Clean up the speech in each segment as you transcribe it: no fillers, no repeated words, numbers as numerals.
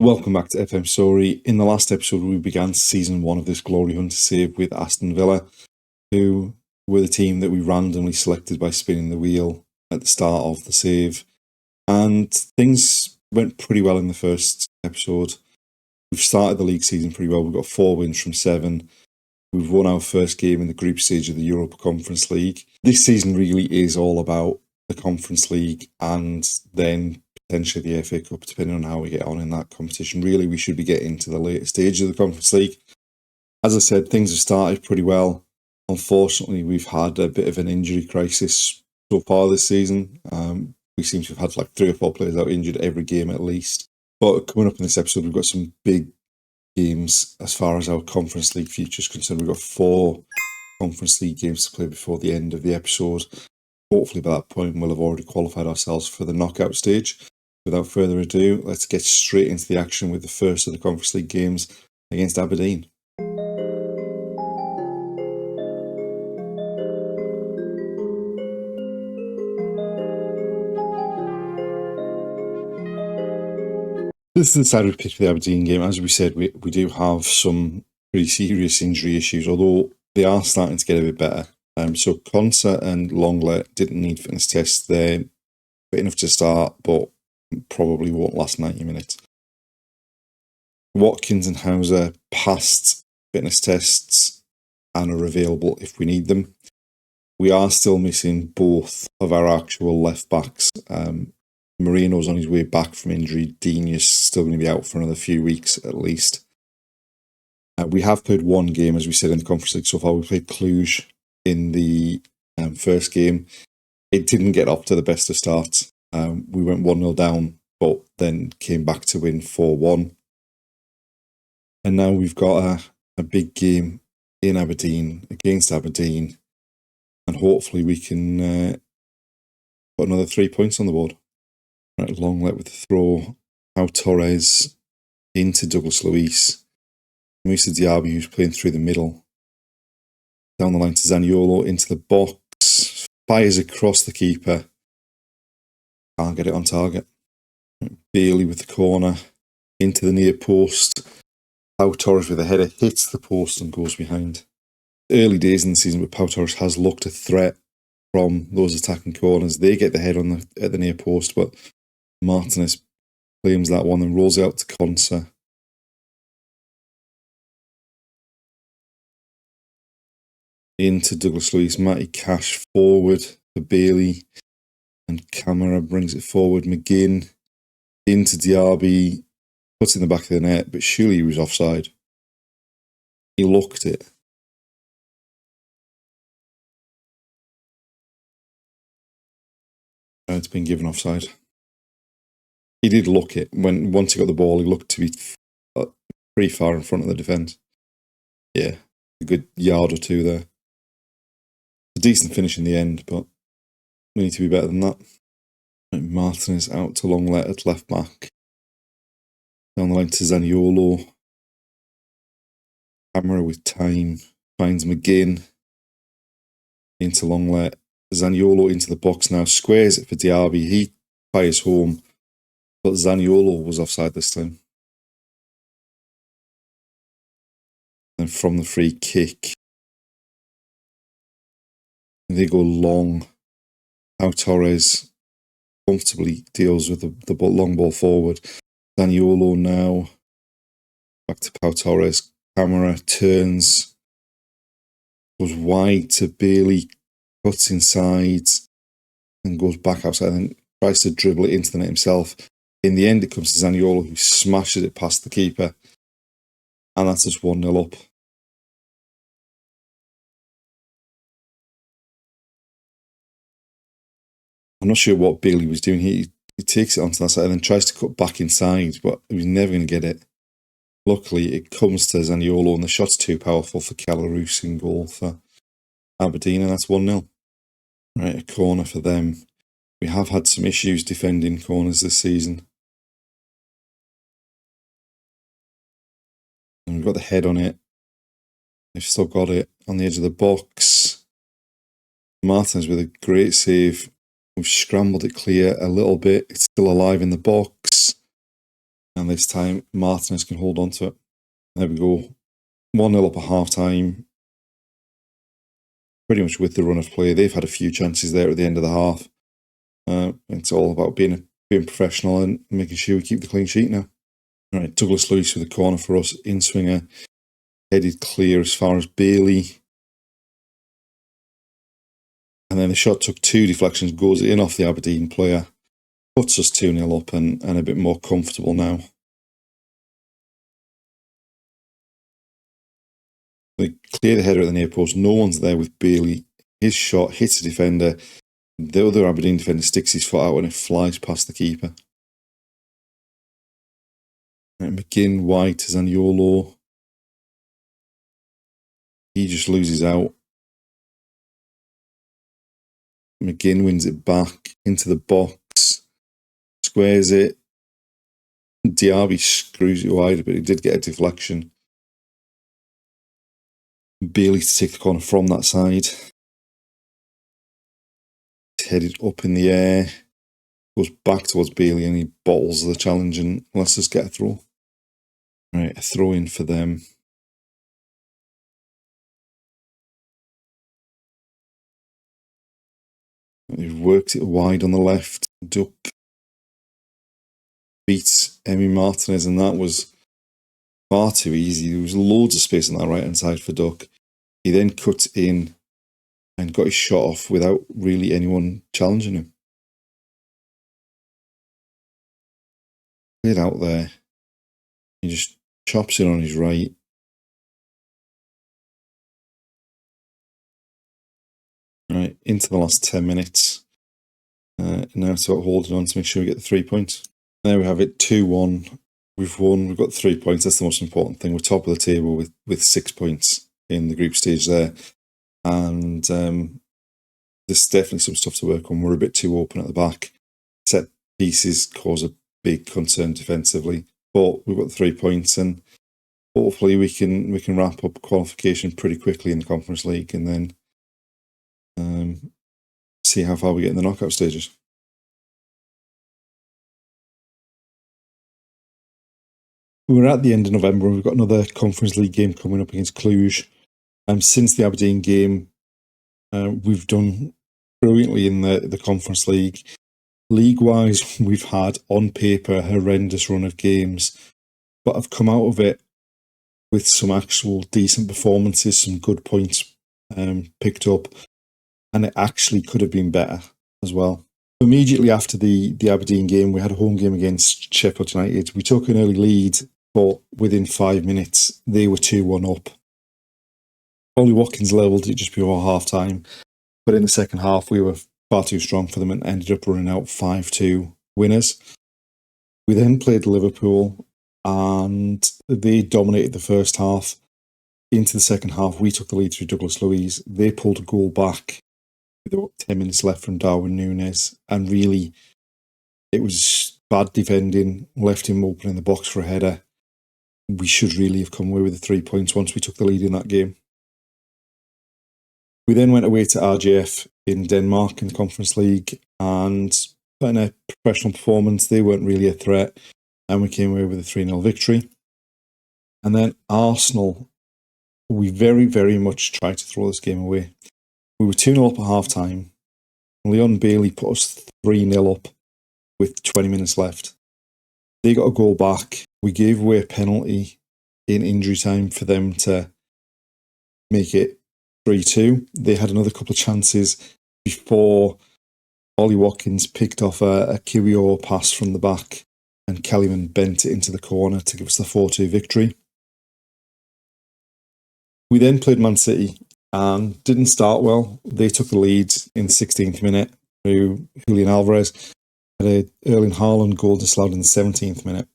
Welcome back to FM Storey. In the last episode, we began season 1 of this Glory Hunt save with Aston Villa, who were the team that we randomly selected by spinning the wheel at the start of the save. And things went pretty well in the first episode. We've started the league season pretty well. We've got 4 wins from 7. We've won our first game in the group stage of the Europa Conference League. This season really is all about the Conference League and then potentially the FA Cup, depending on how we get on in that competition. Really, we should be getting to the later stage of the Conference League. As I said, things have started pretty well. Unfortunately, we've had a bit of an injury crisis so far this season. We seem to have had like 3 or 4 players out injured every game at least. But coming up in this episode, we've got some big games as far as our Conference League future is concerned. We've got 4 Conference League games to play before the end of the episode. Hopefully by that point we'll have already qualified ourselves for the knockout stage. Without further ado, let's get straight into the action with the first of the Conference League games against Aberdeen. This is the side we picked for the Aberdeen game. As we said, we do have some pretty serious injury issues, although they are starting to get a bit better. So Konsa and Longlet didn't need fitness tests. They're fit enough to start, but probably won't last 90 minutes. Watkins and Hauser passed fitness tests and are available if we need them. We are still missing both of our actual left backs. Marino's on his way back from injury. Dean is still going to be out for another few weeks at least. We have played 1 game, as we said, in the Conference League so far. We played Cluj in the first game. It didn't get off to the best of starts. We went 1-0 down, but then came back to win 4-1. And now we've got a big game in Aberdeen, against Aberdeen, and hopefully we can put another 3 points on the board. Right, Longlet with the throw. Pau Torres into Douglas Luiz. Musa Diaby, who's playing through the middle. Down the line to Zaniolo, into the box. Fires across the keeper. Can't get it on target. Bailey with the corner. Into the near post. Pau Torres with a header hits the post and goes behind. Early days in the season, but Pau Torres has looked a threat from those attacking corners. They get the head on at the near post, but Martinez claims that one and rolls it out to Konsa. Into Douglas Luiz. Matty Cash forward for Bailey. And Camara brings it forward. McGinn into Diaby. Puts it in the back of the net, but surely he was offside. He looked it. It's been given offside. He did look it. Once he got the ball, he looked to be pretty far in front of the defence. Yeah, a good yard or 2 there. A decent finish in the end, but we need to be better than that. Martinez out to Longlet at left back. Down the line to Zaniolo. Camera with time. Finds McGinn. Into Longlet. Zaniolo into the box now. Squares it for Diaby. He fires home. But Zaniolo was offside this time. And from the free kick, they go long. Pau Torres comfortably deals with the long ball forward. Zaniolo now. Back to Pau Torres. Camera turns. Goes wide to Bailey. Cuts inside. And goes back outside and tries to dribble it into the net himself. In the end, it comes to Zaniolo, who smashes it past the keeper. And that's just 1-0 up. I'm not sure what Bailey was doing. He takes it onto that side and then tries to cut back inside, but he was never going to get it. Luckily, it comes to Zaniolo, and the shot's too powerful for Calarus in goal for Aberdeen, and that's 1-0. Right, a corner for them. We have had some issues defending corners this season. And we've got the head on it. They've still got it on the edge of the box. Martinez with a great save. We've scrambled it clear a little bit. It's still alive in the box. And this time, Martinez can hold on to it. There we go. 1-0 up at half-time. Pretty much with the run of play. They've had a few chances there at the end of the half. It's all about being professional and making sure we keep the clean sheet now. All right, Douglas Luiz with the corner for us. In-swinger. Headed clear as far as Bailey. And then the shot took 2 deflections, goes in off the Aberdeen player. Puts us 2-0 up and a bit more comfortable now. They clear the header at the near post. No one's there with Bailey. His shot hits the defender. The other Aberdeen defender sticks his foot out and it flies past the keeper. Right, McGinn wide to Zaniolo. He just loses out. McGinn wins it back into the box. Squares it. Diaby screws it wide, but he did get a deflection. Bailey to take the corner from that side. Headed up in the air. Goes back towards Bailey and he bottles the challenge and lets us get a throw. Right, a throw in for them. They've worked it wide on the left. Duck beats Emi Martinez and that was far too easy. There was loads of space on that right-hand side for Duck. He then cut in and got his shot off without really anyone challenging him. Played out there. He just chops in on his right. Right, into the last 10 minutes. Now it's about holding on to make sure we get the 3 points. There we have it, 2-1. We've won, we've got 3 points. That's the most important thing. We're top of the table with 6 points in the group stage there. And there's definitely some stuff to work on. We're a bit too open at the back. Set pieces cause a big concern defensively. But we've got 3 points and hopefully we can wrap up qualification pretty quickly in the Conference League and then see how far we get in the knockout stages. We're at the end of November and we've got another Conference League game coming up against Cluj. Since the Aberdeen game, we've done brilliantly in the Conference League. League-wise, we've had, on paper, a horrendous run of games, but have come out of it with some actual decent performances, some good points picked up, and it actually could have been better as well. Immediately after the Aberdeen game, we had a home game against Sheffield United. We took an early lead, but within 5 minutes, they were 2-1 up. Ollie Watkins levelled it just before half-time, but in the second half, we were far too strong for them and ended up running out 5-2 winners. We then played Liverpool, and they dominated the first half. Into the second half, we took the lead through Douglas Luiz. They pulled a goal back with about 10 minutes left from Darwin Núñez, and really, it was bad defending, left him open in the box for a header. We should really have come away with the 3 points once we took the lead in that game. We then went away to RGF in Denmark in the Conference League, and in a professional performance, they weren't really a threat, and we came away with a 3-0 victory. And then Arsenal, we very, very much tried to throw this game away. We were 2-0 up at half-time. Leon Bailey put us 3-0 up with 20 minutes left. They got a goal back. We gave away a penalty in injury time for them to make it 3-2. They had another couple of chances before Ollie Watkins picked off a Kiwior pass from the back and Kellyman bent it into the corner to give us the 4-2 victory. We then played Man City and didn't start well. They took the lead in the 16th minute through Julian Alvarez. Had an Erling Haaland goal disallowed in the 17th minute.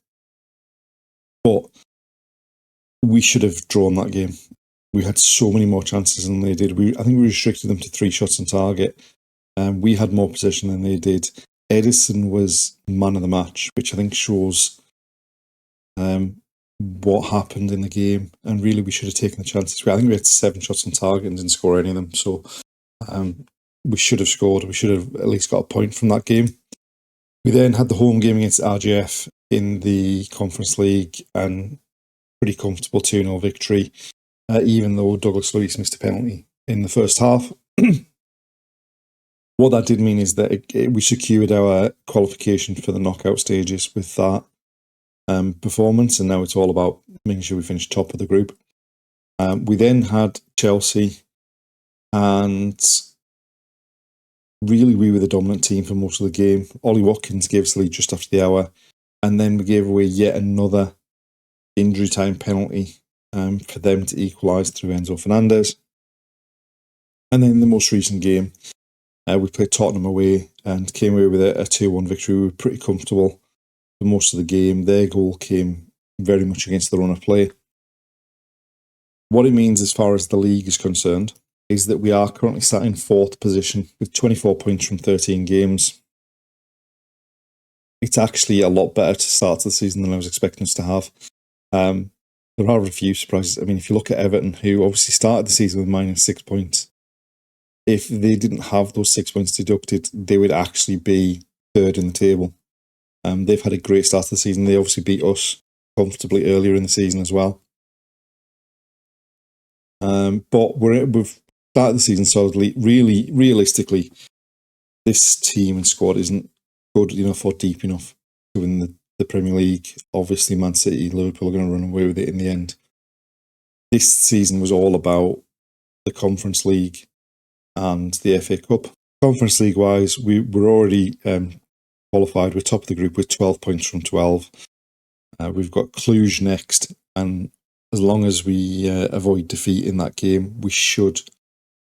But we should have drawn that game. We had so many more chances than they did. I think we restricted them to 3 shots on target. We had more possession than they did. Edison was man of the match, which I think shows what happened in the game. And really, we should have taken the chances. I think we had 7 shots on target and didn't score any of them. So we should have scored. We should have at least got a point from that game. We then had the home game against RGF in the Conference League and pretty comfortable 2-0 victory, even though Douglas Luiz missed a penalty in the first half. What that did mean is that we secured our qualification for the knockout stages with that performance, and now it's all about making sure we finish top of the group. We then had Chelsea, and really we were the dominant team for most of the game. Ollie Watkins gave us the lead just after the hour, and then we gave away yet another injury time penalty for them to equalise through Enzo Fernandez. And then in the most recent game, we played Tottenham away and came away with a 2-1 victory. We were pretty comfortable for most of the game. Their goal came very much against the run of play. What it means as far as the league is concerned is that we are currently sat in 4th position with 24 points from 13 games. It's actually a lot better to start the season than I was expecting us to have. There are a few surprises. I mean, if you look at Everton, who obviously started the season with -6 points, if they didn't have those 6 points deducted, they would actually be 3rd in the table. They've had a great start to the season. They obviously beat us comfortably earlier in the season as well. But we've started the season solidly. Really, realistically, this team and squad isn't good enough or deep enough to win the Premier League. Obviously, Man City, Liverpool are going to run away with it in the end. This season was all about the Conference League and the FA Cup. Conference League wise, we were already qualified. We're top of the group with 12 points from 12. We've got Cluj next, and as long as we avoid defeat in that game, we should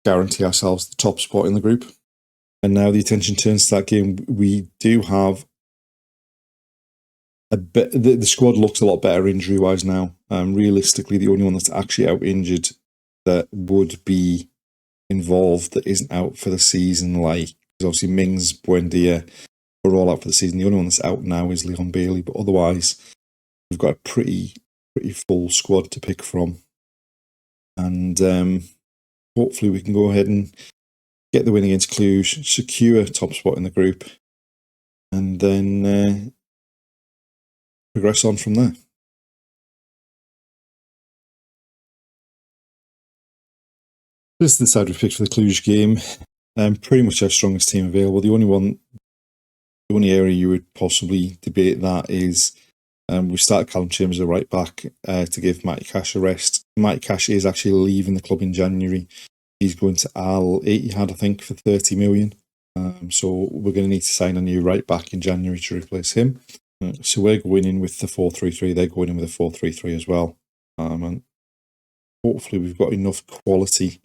guarantee ourselves the top spot in the group. And now the attention turns to that game. We do have the squad looks a lot better injury wise now. Realistically, the only one that's actually out injured that would be involved that isn't out for the season, like obviously Mings, Buendia are all out for the season. The only one that's out now is Leon Bailey, but otherwise we've got a pretty full squad to pick from, and hopefully we can go ahead and get the win against Cluj, secure top spot in the group, and then progress on from there. This is the side we picked for the Cluj game. Pretty much our strongest team available. The only area you would possibly debate that is we started Callum Chambers at right back to give Matty Cash a rest. Matty Cash is actually leaving the club in January. He's going to Al Ittihad, I think, for 30 million. So we're going to need to sign a new right back in January to replace him. So we're going in with the 4-3-3. They're going in with a 4-3-3 as well. And hopefully we've got enough quality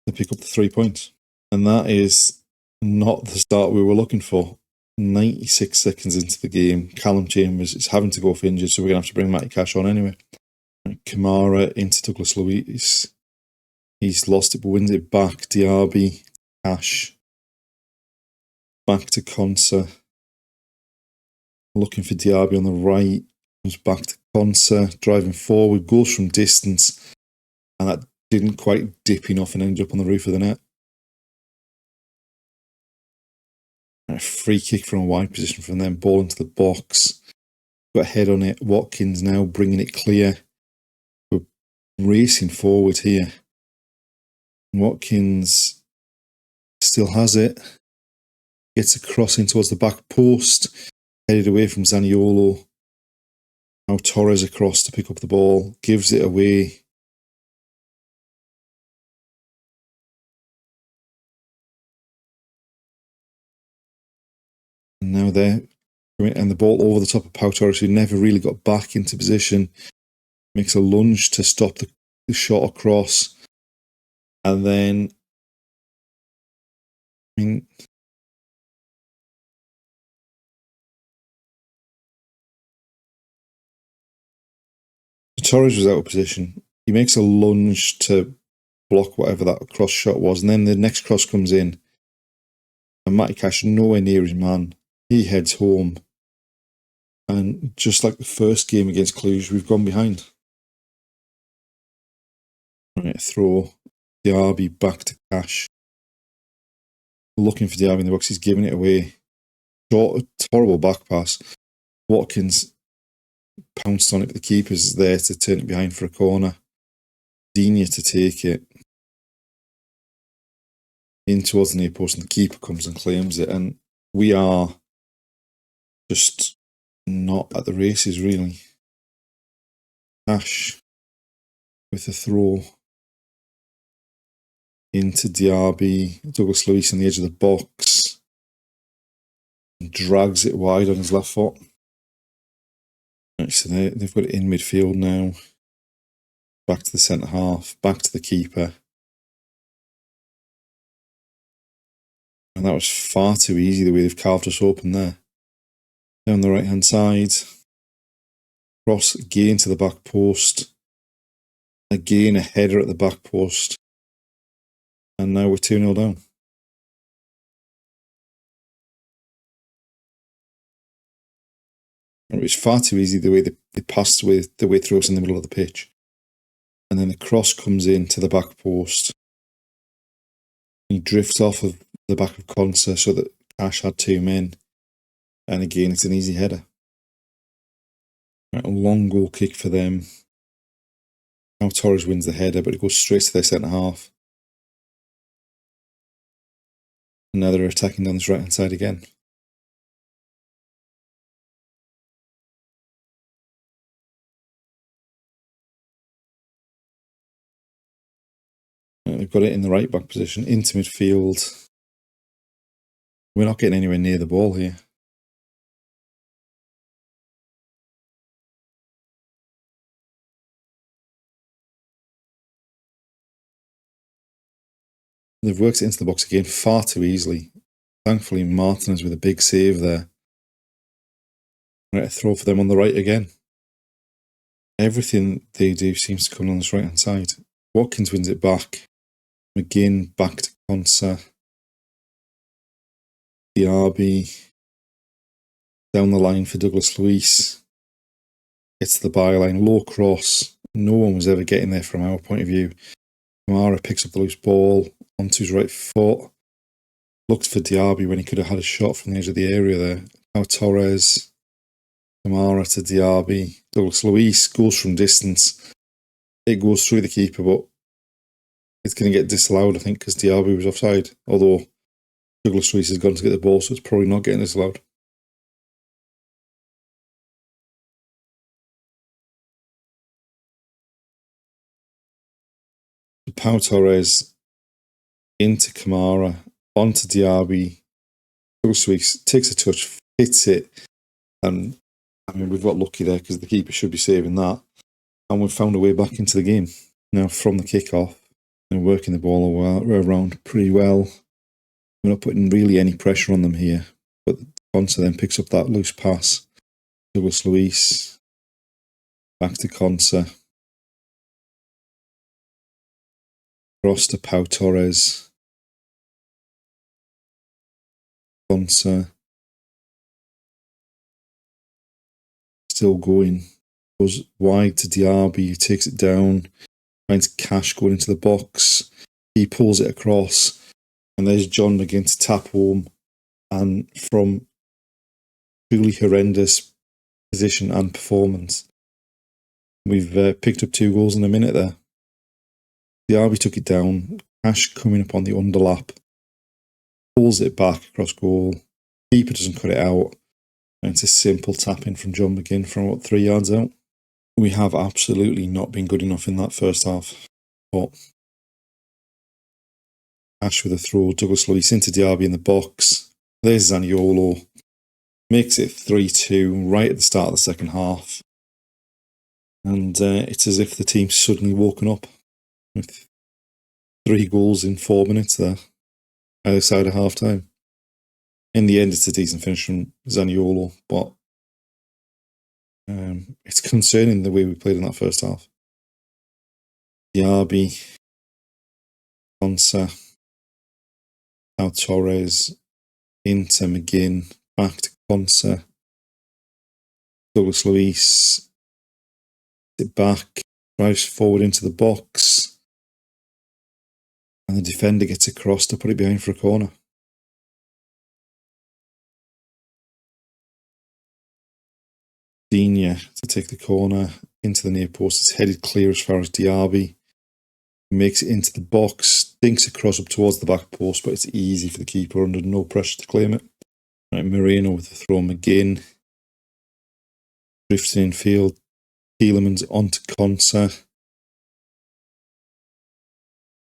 to pick up the 3 points. And that is not the start we were looking for. 96 seconds into the game, Callum Chambers is having to go off injured, so we're going to have to bring Matty Cash on anyway. Kamara into Douglas Luiz. He's lost it but wins it back. Diaby, Cash. Back to Konsa. Looking for Diaby on the right. Comes back to Konsa. Driving forward. Goes from distance. And that didn't quite dip enough and ended up on the roof of the net. A free kick from a wide position from them. Ball into the box. Got a head on it. Watkins now bringing it clear. We're racing forward here. Watkins still has it. Gets a crossing towards the back post. Headed away from Zaniolo. Now Torres across to pick up the ball. Gives it away. And now they're and the ball over the top of Pau Torres, who never really got back into position. Makes a lunge to stop the shot across. And then, I mean, Torres was out of position. He makes a lunge to block whatever that cross shot was. And then the next cross comes in. And Matty Cash nowhere near his man. He heads home. And just like the first game against Cluj, we've gone behind. Right, throw Diaby back to Cash. Looking for Diaby in the box. He's giving it away. Short, horrible back pass. Watkins pounced on it, but the keeper's there to turn it behind for a corner. Digne to take it in towards the near post, and the keeper comes and claims it. And we are just not at the races, really. Ash with a throw into Diaby. Douglas Luiz on the edge of the box. Drags it wide on his left foot. Right, so they've got it in midfield now. Back to the centre half. Back to the keeper. And that was far too easy the way they've carved us open there. Down the right hand side. Cross again to the back post. Again a header at the back post. And now we're 2-0 down. It was far too easy the way they passed the way through us in the middle of the pitch. And then the cross comes in to the back post. He drifts off of the back of Consa so that Ash had two men. And again, it's an easy header. Right, a long goal kick for them. Now Torres wins the header, but it goes straight to their centre half. And now they're attacking down this right hand side again. They've got it in the right back position, into midfield. We're not getting anywhere near the ball here. They've worked it into the box again far too easily. Thankfully, Martinez with a big save there. Right, a throw for them on the right again. Everything they do seems to come on this right hand side. Watkins wins it back. McGinn back to Consa. Diaby down the line for Douglas Luiz. Gets to the byline, low cross. No one was ever getting there from our point of view. Kamara picks up the loose ball onto his right foot. Looked for Diaby when he could have had a shot from the edge of the area there. Now Torres. Kamara to Diaby. Douglas Luiz goes from distance. It goes through the keeper, but it's going to get disallowed, I think, because Diaby was offside. Although Douglas Luiz has gone to get the ball, so it's probably not getting disallowed. Pau Torres into Kamara, onto Diaby. Douglas Luiz takes a touch, hits it, and I mean, we've got lucky there because the keeper should be saving that. And we've found a way back into the game. Now, from the kick-off, and working the ball around pretty well. We're not putting really any pressure on them here. But Consa then picks up that loose pass. Douglas Luiz. Back to Consa. Cross to Pau Torres. Consa. Still going. Goes wide to Diaby, who takes it down. Finds Cash going into the box. He pulls it across. And there's John McGinn to tap home. And from truly horrendous position and performance, we've picked up 2 goals in a minute there. Diaby took it down. Cash coming up on the underlap. Pulls it back across goal. Keeper doesn't cut it out. And it's a simple tap in from John McGinn from about 3 yards out. We have absolutely not been good enough in that first half. But Ash with a throw. Douglas Luiz into Diaby in the box. There's Zaniolo. Makes it 3-2 right at the start of the second half. And it's as if the team's suddenly woken up with 3 goals in 4 minutes there, either side of half time. In the end, it's a decent finish from Zaniolo, but it's concerning the way we played in that first half. Diaby, Consa, now Torres, into McGinn, back to Consa, Douglas Luiz, it back, drives forward into the box, and the defender gets across to put it behind for a corner. Senior to take the corner into the near post. It's headed clear as far as Diaby. Makes it into the box, dinks across up towards the back post, but it's easy for the keeper under no pressure to claim it. Right, Moreno with the throw, McGinn. Drifts in field. Tielemans onto Konsa.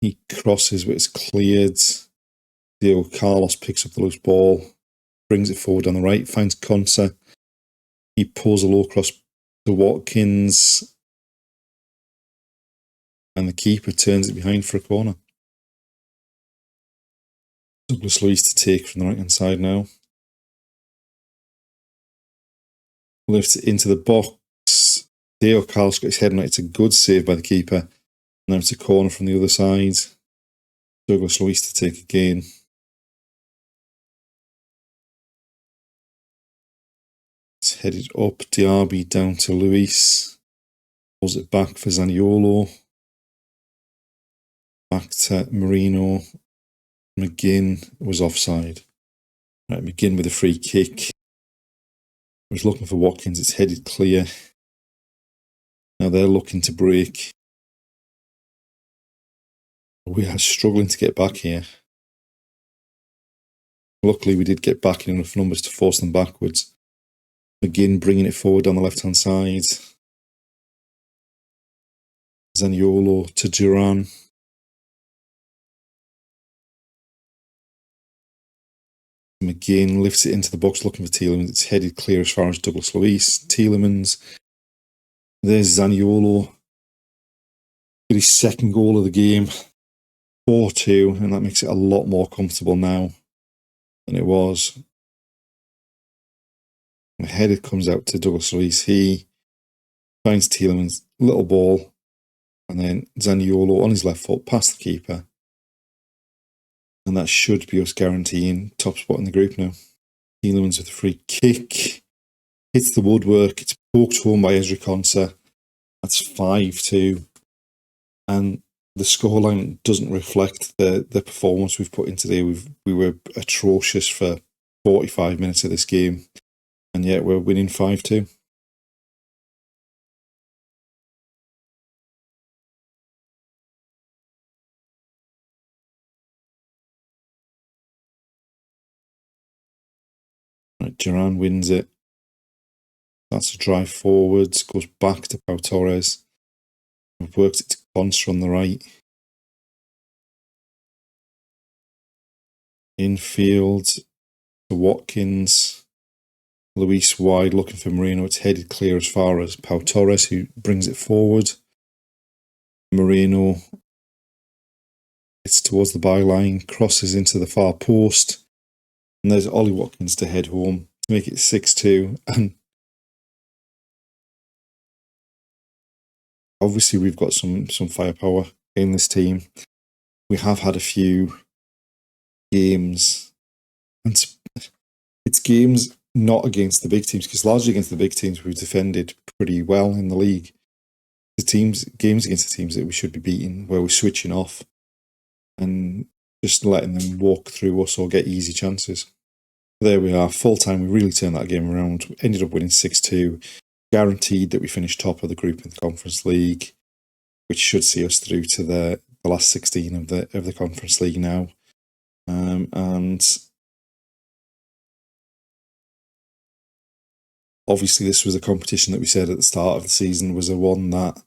He crosses, but it's cleared. Diego Carlos picks up the loose ball, brings it forward on the right, finds Konsa. He pulls a low cross to Watkins. And the keeper turns it behind for a corner. Douglas Luiz to take from the right-hand side now. Lifts it into the box. Diego Carlos got his head on it. It's a good save by the keeper. Now it's a corner from the other side. Douglas Luiz to take again. It's headed up. Diaby down to Luis. Pulls it back for Zaniolo. Back to Moreno. McGinn was offside. Right, McGinn with a free kick. I was looking for Watkins. It's headed clear. Now they're looking to break. We are struggling to get back here. Luckily, we did get back in enough numbers to force them backwards. McGinn bringing it forward on the left-hand side. Zaniolo to Duran. McGinn lifts it into the box looking for Tielemans. It's headed clear as far as Douglas Luiz. Tielemans. There's Zaniolo. His second goal of the game. 4-2, and that makes it a lot more comfortable now than it was. The header comes out to Douglas Luiz. He finds Tielemans, little ball, and then Zaniolo on his left foot past the keeper. And that should be us guaranteeing top spot in the group now. Tielemans with a free kick. Hits the woodwork. It's poked home by Ezri Konsa. That's 5-2. And the scoreline doesn't reflect the performance we've put in today. We were atrocious for 45 minutes of this game, and yet we're winning 5-2. Right, Duran wins it. That's a drive forwards, goes back to Pau Torres. We've worked it to Contra on the right. Infield to Watkins. Luis wide looking for Moreno. It's headed clear as far as Pau Torres, who brings it forward. Moreno. It's towards the byline, crosses into the far post. And there's Ollie Watkins to head home to make it 6-2. And obviously we've got some firepower in this team. We have had a few games, and it's games not against the big teams, because largely against the big teams we've defended pretty well in the league. The games against the teams that we should be beating, where we're switching off and just letting them walk through us or get easy chances. There we are, full time. We really turned that game around. We ended up winning 6-2. Guaranteed that we finish top of the group in the Conference League, which should see us through to the last 16 of the Conference League now. And obviously this was a competition that we said at the start of the season was a one that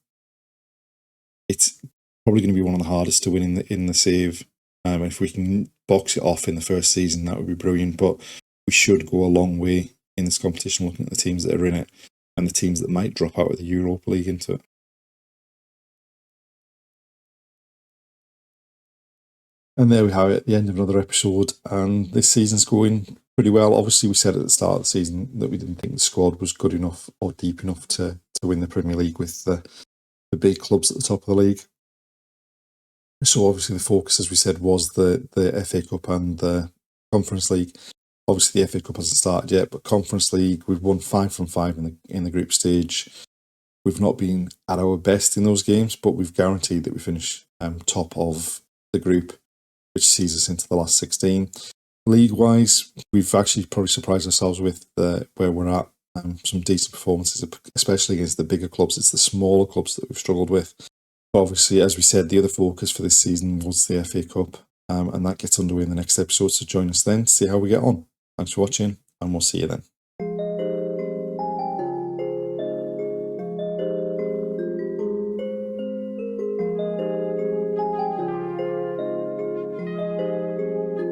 it's probably going to be one of the hardest to win in the save. If we can box it off in the first season, that would be brilliant. But we should go a long way in this competition, looking at the teams that are in it and the teams that might drop out of the Europa League into it. And there we have it, the end of another episode. And this season's going pretty well. Obviously, we said at the start of the season that we didn't think the squad was good enough or deep enough to win the Premier League with the big clubs at the top of the league. So obviously the focus, as we said, was the FA Cup and the Conference League. Obviously the FA Cup hasn't started yet, but Conference League, we've won 5 from 5 in the group stage. We've not been at our best in those games, but we've guaranteed that we finish top of the group, which sees us into the last 16. League-wise, we've actually probably surprised ourselves with where we're at some decent performances, especially against the bigger clubs. It's the smaller clubs that we've struggled with. But obviously, as we said, the other focus for this season was the FA Cup, and that gets underway in the next episode. So join us then to see how we get on. Thanks for watching, and we'll see you then.